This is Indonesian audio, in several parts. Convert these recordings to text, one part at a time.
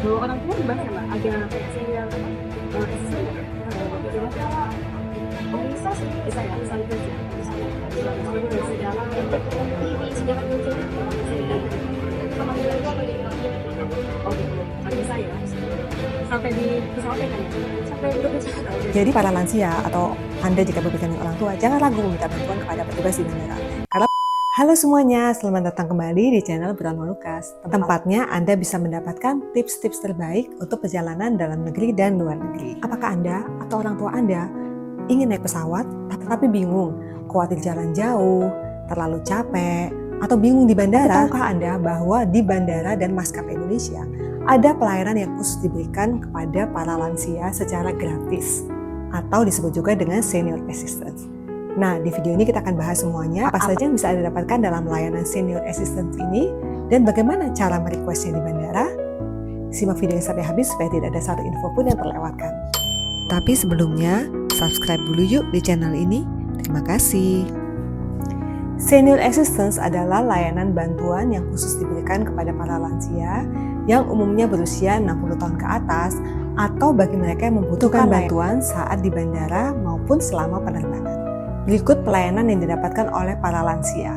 Bawa orang tua gimana ya, Mbak? Ada senior SSC nggak? Kira-kira bisa sih, bisa ya, bisa itu sih. Soalnya dari sejarah, ini sejarah muncul sama nilai itu apa gitu? Oh gitu, nggak bisa ya. Sampai di pesawat ya kan ya? Sampai duduk di pesawat aja. Jadi para lansia atau Anda jika berbicara dengan orang tua, jangan ragu meminta bantuan kepada petugas di bandara. Halo semuanya, selamat datang kembali di channel Bernama Lukas. Tempatnya Anda bisa mendapatkan tips-tips terbaik untuk perjalanan dalam negeri dan luar negeri. Apakah Anda atau orang tua Anda ingin naik pesawat tapi bingung, khawatir jalan jauh, terlalu capek, atau bingung di bandara? Tahukah Anda bahwa di bandara dan maskapai Indonesia ada pelayanan yang khusus diberikan kepada para lansia secara gratis atau disebut juga dengan senior assistance. Nah, di video ini kita akan bahas semuanya apa saja yang bisa Anda dapatkan dalam layanan senior assistance ini dan bagaimana cara merequestnya di bandara. Simak video sampai habis supaya tidak ada satu info pun yang terlewatkan. Tapi sebelumnya, subscribe dulu yuk di channel ini. Terima kasih. Senior assistance adalah layanan bantuan yang khusus diberikan kepada para lansia yang umumnya berusia 60 tahun ke atas atau bagi mereka yang membutuhkan bantuan saat di bandara maupun selama penerbangan. Berikut pelayanan yang didapatkan oleh para lansia.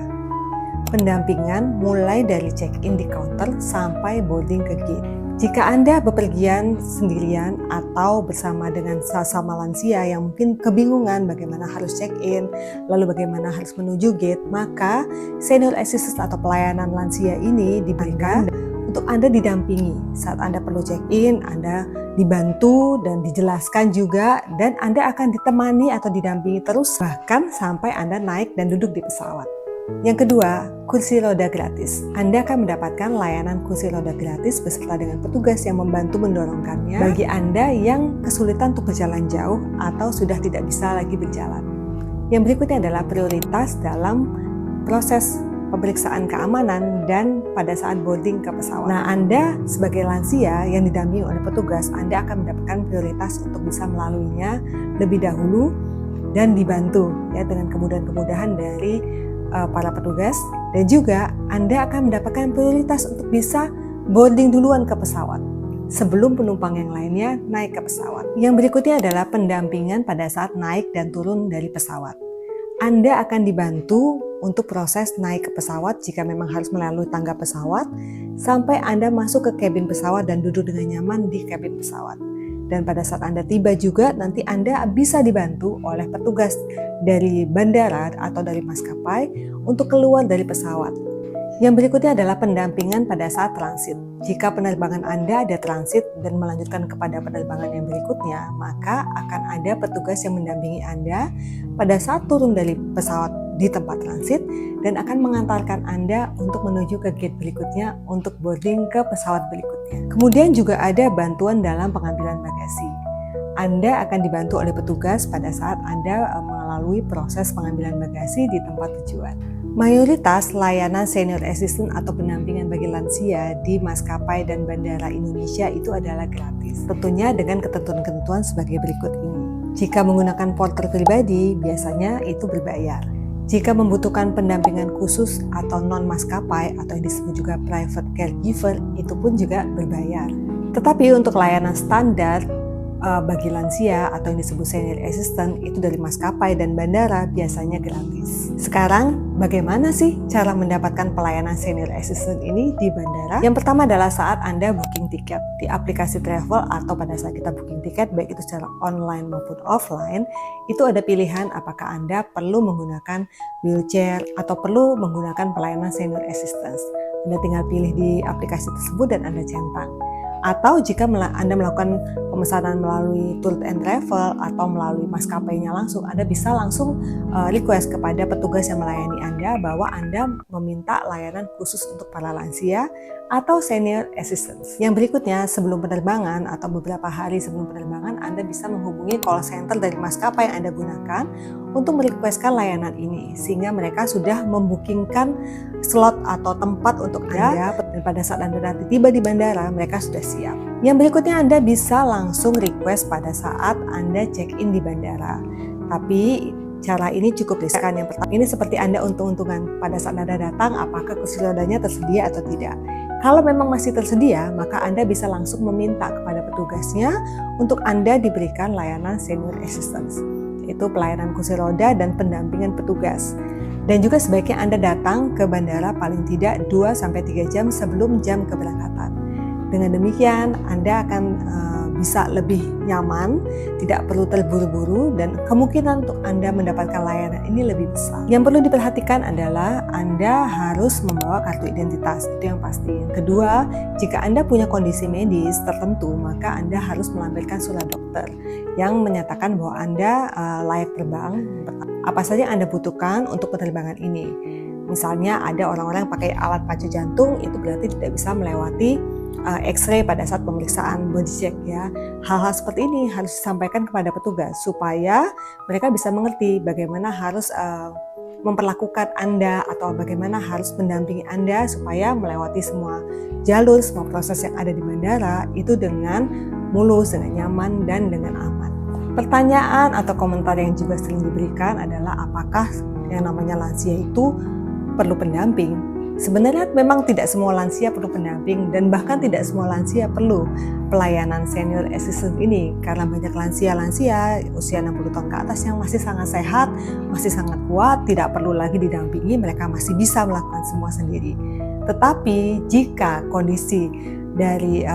Pendampingan mulai dari check-in di counter sampai boarding ke gate. Jika Anda bepergian sendirian atau bersama dengan sesama lansia yang mungkin kebingungan bagaimana harus check-in, lalu bagaimana harus menuju gate, maka senior assistance atau pelayanan lansia ini diberikan untuk Anda didampingi. Saat Anda perlu check-in, Anda dibantu dan dijelaskan juga, dan Anda akan ditemani atau didampingi terus bahkan sampai Anda naik dan duduk di pesawat. Yang kedua, kursi roda gratis. Anda akan mendapatkan layanan kursi roda gratis beserta dengan petugas yang membantu mendorongkannya bagi Anda yang kesulitan untuk berjalan jauh atau sudah tidak bisa lagi berjalan. Yang berikutnya adalah prioritas dalam proses pemeriksaan keamanan dan pada saat boarding ke pesawat. Nah, Anda sebagai lansia yang didampingi oleh petugas, Anda akan mendapatkan prioritas untuk bisa melaluinya lebih dahulu dan dibantu ya dengan kemudahan-kemudahan dari para petugas, dan juga Anda akan mendapatkan prioritas untuk bisa boarding duluan ke pesawat sebelum penumpang yang lainnya naik ke pesawat. Yang berikutnya adalah pendampingan pada saat naik dan turun dari pesawat. Anda akan dibantu untuk proses naik ke pesawat jika memang harus melalui tangga pesawat sampai Anda masuk ke kabin pesawat dan duduk dengan nyaman di kabin pesawat. Dan pada saat Anda tiba juga nanti Anda bisa dibantu oleh petugas dari bandara atau dari maskapai untuk keluar dari pesawat. Yang berikutnya adalah pendampingan pada saat transit. Jika penerbangan Anda ada transit dan melanjutkan kepada penerbangan yang berikutnya, maka akan ada petugas yang mendampingi Anda pada saat turun dari pesawat di tempat transit dan akan mengantarkan Anda untuk menuju ke gate berikutnya untuk boarding ke pesawat berikutnya. Kemudian juga ada bantuan dalam pengambilan bagasi. Anda akan dibantu oleh petugas pada saat Anda melalui proses pengambilan bagasi di tempat tujuan. Mayoritas layanan senior assistant atau pendampingan bagi lansia di maskapai dan bandara Indonesia itu adalah gratis. Tentunya dengan ketentuan-ketentuan sebagai berikut ini. Jika menggunakan porter pribadi, biasanya itu berbayar. Jika membutuhkan pendampingan khusus atau non maskapai atau yang disebut juga private caregiver, itu pun juga berbayar. Tetapi untuk layanan standar bagi lansia atau yang disebut senior assistant itu dari maskapai dan bandara biasanya gratis. Sekarang bagaimana sih cara mendapatkan pelayanan senior assistant ini di bandara? Yang pertama adalah saat Anda booking tiket di aplikasi travel atau pada saat kita booking tiket baik itu secara online maupun offline, itu ada pilihan apakah Anda perlu menggunakan wheelchair atau perlu menggunakan pelayanan senior assistance. Anda tinggal pilih di aplikasi tersebut dan Anda centang. Atau jika Anda melakukan pemesanan melalui tour and travel atau melalui maskapainya langsung, Anda bisa langsung request kepada petugas yang melayani Anda bahwa Anda meminta layanan khusus untuk para lansia atau senior assistance. Yang berikutnya, sebelum penerbangan atau beberapa hari sebelum penerbangan, Anda bisa menghubungi call center dari maskapai yang Anda gunakan untuk merequestkan layanan ini, sehingga mereka sudah membookingkan slot atau tempat untuk Anda, dan pada saat Anda nanti tiba di bandara, mereka sudah siap. Yang berikutnya, Anda bisa langsung request pada saat Anda check-in di bandara. Tapi cara ini cukup riskan. Yang pertama, ini seperti Anda untung-untungan pada saat Anda datang, apakah kursi rodanya tersedia atau tidak. Kalau memang masih tersedia, maka Anda bisa langsung meminta kepada petugasnya untuk Anda diberikan layanan senior assistance, yaitu pelayanan kursi roda dan pendampingan petugas. Dan juga sebaiknya Anda datang ke bandara paling tidak 2-3 jam sebelum jam keberangkatan. Dengan demikian, Anda akan bisa lebih nyaman, tidak perlu terburu-buru, dan kemungkinan untuk Anda mendapatkan layanan ini lebih besar. Yang perlu diperhatikan adalah Anda harus membawa kartu identitas, itu yang pasti. Yang kedua, jika Anda punya kondisi medis tertentu, maka Anda harus melampirkan surat dokter yang menyatakan bahwa Anda layak terbang. Apa saja yang Anda butuhkan untuk penerbangan ini? Misalnya ada orang-orang yang pakai alat pacu jantung, itu berarti tidak bisa melewati X-ray pada saat pemeriksaan body check ya. Hal-hal seperti ini harus disampaikan kepada petugas supaya mereka bisa mengerti bagaimana harus memperlakukan Anda atau bagaimana harus mendampingi Anda supaya melewati semua jalur, semua proses yang ada di bandara itu dengan mulus, dengan nyaman, dan dengan aman. Pertanyaan atau komentar yang juga sering diberikan adalah apakah yang namanya lansia itu perlu pendamping? Sebenarnya memang tidak semua lansia perlu pendamping dan bahkan tidak semua lansia perlu pelayanan senior assistant ini karena banyak lansia-lansia usia 60 tahun ke atas yang masih sangat sehat, masih sangat kuat, tidak perlu lagi didampingi, mereka masih bisa melakukan semua sendiri. Tetapi jika kondisi dari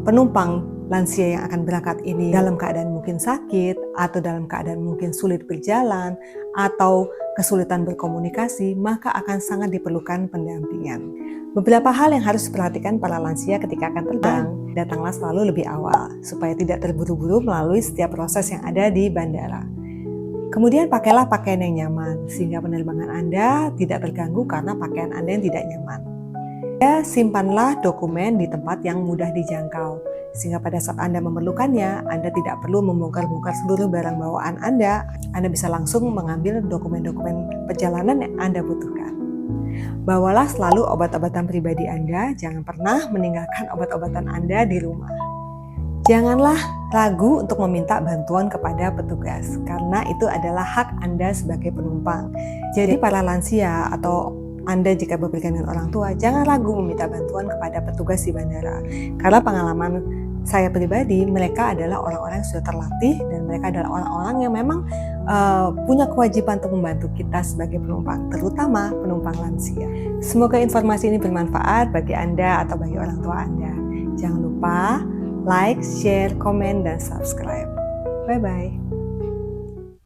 penumpang lansia yang akan berangkat ini dalam keadaan mungkin sakit atau dalam keadaan mungkin sulit berjalan atau kesulitan berkomunikasi, maka akan sangat diperlukan pendampingan. Beberapa hal yang harus diperhatikan para lansia ketika akan terbang, datanglah selalu lebih awal supaya tidak terburu-buru melalui setiap proses yang ada di bandara. Kemudian pakailah pakaian yang nyaman sehingga penerbangan Anda tidak terganggu karena pakaian Anda yang tidak nyaman. Simpanlah dokumen di tempat yang mudah dijangkau, sehingga pada saat Anda memerlukannya, Anda tidak perlu membongkar-bongkar seluruh barang bawaan Anda. Anda bisa langsung mengambil dokumen-dokumen perjalanan yang Anda butuhkan. Bawalah selalu obat-obatan pribadi Anda, jangan pernah meninggalkan obat-obatan Anda di rumah. Janganlah ragu untuk meminta bantuan kepada petugas, karena itu adalah hak Anda sebagai penumpang. Jadi para lansia atau Anda jika berpergian dengan orang tua, jangan ragu meminta bantuan kepada petugas di bandara. Karena pengalaman saya pribadi, mereka adalah orang-orang yang sudah terlatih dan mereka adalah orang-orang yang memang punya kewajiban untuk membantu kita sebagai penumpang, terutama penumpang lansia. Semoga informasi ini bermanfaat bagi Anda atau bagi orang tua Anda. Jangan lupa like, share, komen, dan subscribe. Bye-bye.